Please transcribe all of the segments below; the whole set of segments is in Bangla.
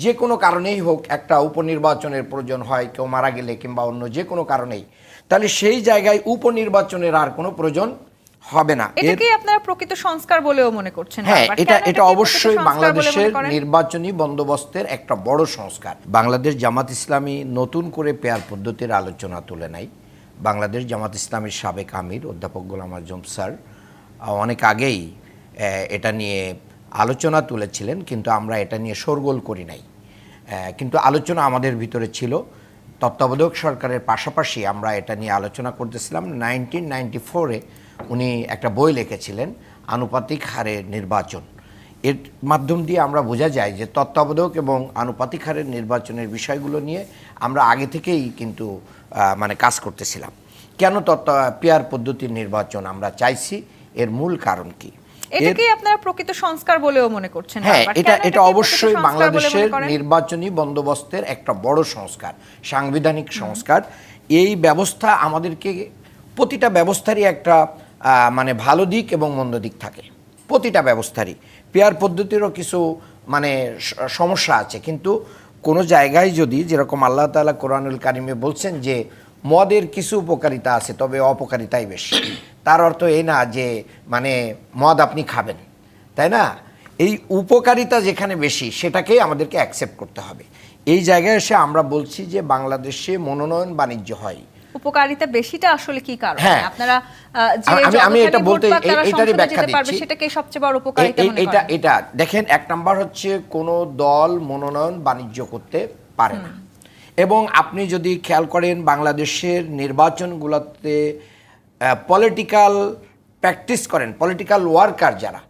যে কোনো কারণেই হোক একটা উপনির্বাচনের প্রয়োজন হয়, কেউ মারা গেলে কিংবা অন্য যে কোনো কারণেই, তাহলে সেই জায়গায় উপনির্বাচনের আর কোনো প্রয়োজন হবে না। এটাকে আপনারা প্রকৃত সংস্কার বলেও মনে করছেন? হ্যাঁ, এটা অবশ্যই বাংলাদেশের নির্বাচনী বন্দোবস্তের একটা বড় সংস্কার। বাংলাদেশ জামাত ইসলামী নতুন করে পেয়ার পদ্ধতির আলোচনা তুলে নাই। বাংলাদেশ জামাত ইসলামীর সাবেক আমির অধ্যাপক গোলাম আজম স্যার অনেক আগেই এটা নিয়ে আলোচনা তুলেছিলেন, কিন্তু আমরা এটা নিয়ে শোরগোল করি নাই। কিন্তু আলোচনা আমাদের ভিতরে ছিল। তত্ত্বাবধায়ক সরকারের পাশাপাশি আমরা এটা নিয়ে আলোচনা করতেছিলাম। 1994-এ উনি একটা বই লিখেছিলেন, আনুপাতিক হারে নির্বাচন। এর মাধ্যম দিয়ে আমরা বোঝা যায় যে তত্ত্বাবধায়ক এবং আনুপাতিক হারের নির্বাচনের বিষয়গুলো নিয়ে আমরা আগে থেকেই কিন্তু কাজ করতেছিলাম। কেন পেয়ার পদ্ধতির নির্বাচন আমরা চাইছি, এর মূল কারণ কি? এটাকে আপনারা প্রকৃত সংস্কার বলেও মনে করছেন? হ্যাঁ, এটা অবশ্যই বাংলাদেশের নির্বাচনী বন্দোবস্তের একটা বড় সংস্কার, সাংবিধানিক সংস্কার। এই ব্যবস্থা আমাদেরকে, প্রতিটা ব্যবস্থারই একটা ভালো দিক এবং মন্দ দিক থাকে, প্রতিটা ব্যবস্থারই। পেয়ার পদ্ধতিরও কিছু সমস্যা আছে, কিন্তু কোনো জায়গায় যদি, যেরকম আল্লাহ তাআলা কোরআনুল কারিমে বলছেন যে মদের কিছু উপকারিতা আছে তবে অপকারিতাই বেশি, তার অর্থ এই না যে মদ আপনি খাবেন, তাই না? এই উপকারিতা যেখানে বেশি সেটাকেই আমাদেরকে অ্যাকসেপ্ট করতে হবে। এই জায়গায় এসে আমরা বলছি যে বাংলাদেশে মনোনয়ন বাণিজ্য হয়। উপকারিতা বেশিটা আসলে কি কারণ? আপনারা আমি এটা বলতে এটারই ব্যাখ্যা দিচ্ছি, সেটাকে সবচেয়ে বড় উপকারিতা মনে করেন? এটা দেখেন, এক নাম্বার হচ্ছে কোন দল মনোনয়ন বাণিজ্য করতে পারে না। এবং আপনি যদি খেয়াল করেন বাংলাদেশের নির্বাচনগুলোতে পলিটিক্যাল প্র্যাকটিস করেন, পলিটিক্যাল ওয়ার্কার যারা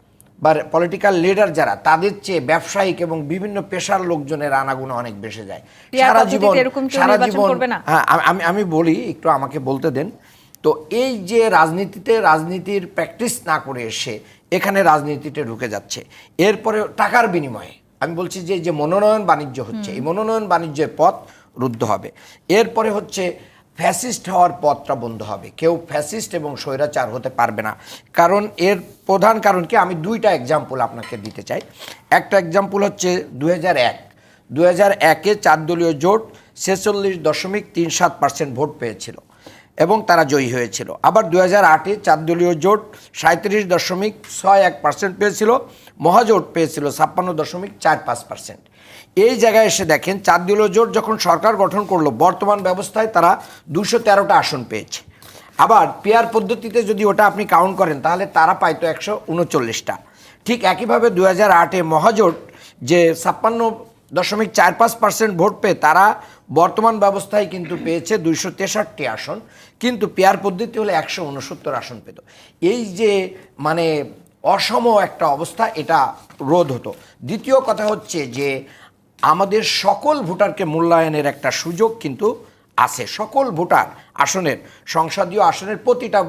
বা পলিটিক্যাল লিডার যারা, তাদের চেয়ে ব্যবসায়িক এবং বিভিন্ন পেশার লোকজনের আনাগোনা অনেক বেশি যায়। সারা জীবন আমি বলি, একটু আমাকে বলতে দেন। তো এই যে রাজনীতির প্র্যাকটিস না করে এসে এখানে রাজনীতিতে ঢুকে যাচ্ছে, এরপরে টাকার বিনিময়ে আমি বলছি যে মনোনয়ন বাণিজ্য হচ্ছে, এই মনোনয়ন বাণিজ্যের পথ রুদ্ধ হবে। এরপরে হচ্ছে ফ্যাসিস্ট হওয়ার পথটা বন্ধ হবে। কেউ ফ্যাসিস্ট এবং স্বৈরাচার হতে পারবে না। কারণ এর প্রধান কারণ কি, আমি দুইটা এক্সাম্পল আপনাকে দিতে চাই। একটা এক্সাম্পল হচ্ছে 2001-এ 4 দলীয় জোট 46.37% ভোট পেয়েছিল এবং তারা জয়ী হয়েছিল। আবার 2008-এ 4 দলীয় জোট 37.61% পেয়েছিল, মহাজোট পেয়েছিল 56.45%। এই জায়গায় এসে দেখেন 4 দলীয় জোট যখন সরকার গঠন করলো, বর্তমান ব্যবস্থায় তারা 213টা আসন পেয়েছে। আবার পেয়ার পদ্ধতিতে যদি ওটা আপনি কাউন্ট করেন তাহলে তারা পাইতো 139টা। ঠিক একইভাবে 2008-এ মহাজোট যে 56.45% ভোট পেয়ে তারা বর্তমান ব্যবস্থায় কিন্তু পেয়েছে 263টি আসন, কিন্তু পেয়ার পদ্ধতি হলে 169 আসন পেত। এই যে অসম একটা অবস্থা, এটা রোধ হতো। দ্বিতীয় কথা হচ্ছে যে আমাদের সকল ভোটারকে মূল্যায়নের একটা সুযোগ কিন্তু আছে। সকল ভোটার আসনের, সংসদীয় আসনের প্রতিটা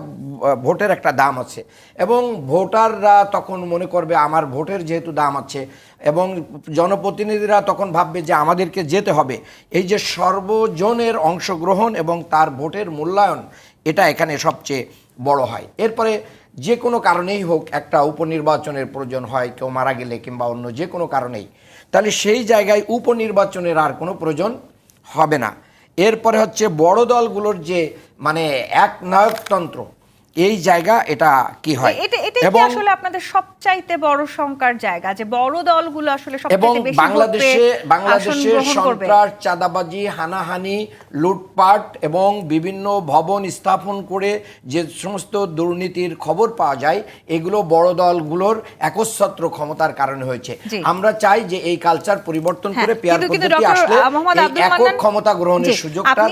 ভোটের একটা দাম আছে, এবং ভোটাররা তখন মনে করবে আমার ভোটের যেহেতু দাম আছে, এবং জনপ্রতিনিধিরা তখন ভাববে যে আমাদেরকে যেতে হবে। এই যে সর্বজনের অংশগ্রহণ এবং তার ভোটের মূল্যায়ন, এটা এখানে সবচেয়ে বড় হয়। এরপরে যে কোনো কারণেই হোক একটা উপনির্বাচনের প্রয়োজন হয়, কেউ মারা গেলে কিংবা অন্য যে কোনো কারণেই, তাহলে সেই জায়গায় উপনির্বাচনের আর কোনো প্রয়োজন হবে না। এরপরে হচ্ছে বড় দলগুলোর যে একনায়কতন্ত্র, এই জায়গা এটা কি হয়, এবং আসলে আপনাদের সবচাইতে বড় শঙ্কার জায়গা যে বড় দলগুলো আসলে সবচাইতে বেশি বাংলাদেশে সন্ত্রাস, চাঁদাবাজি, হানাহানি, লুটপাট এবং বিভিন্ন ভবন স্থাপন করে যে সমস্ত দুর্নীতির খবর পাওয়া যায়, এগুলো বড় দলগুলোর একচ্ছত্র ক্ষমতার কারণে হয়েছে। আমরা চাই যে এই কালচার পরিবর্তন করে পেয়ার পদ্ধতি আসলে একক ক্ষমতা গ্রহণের সুযোগটা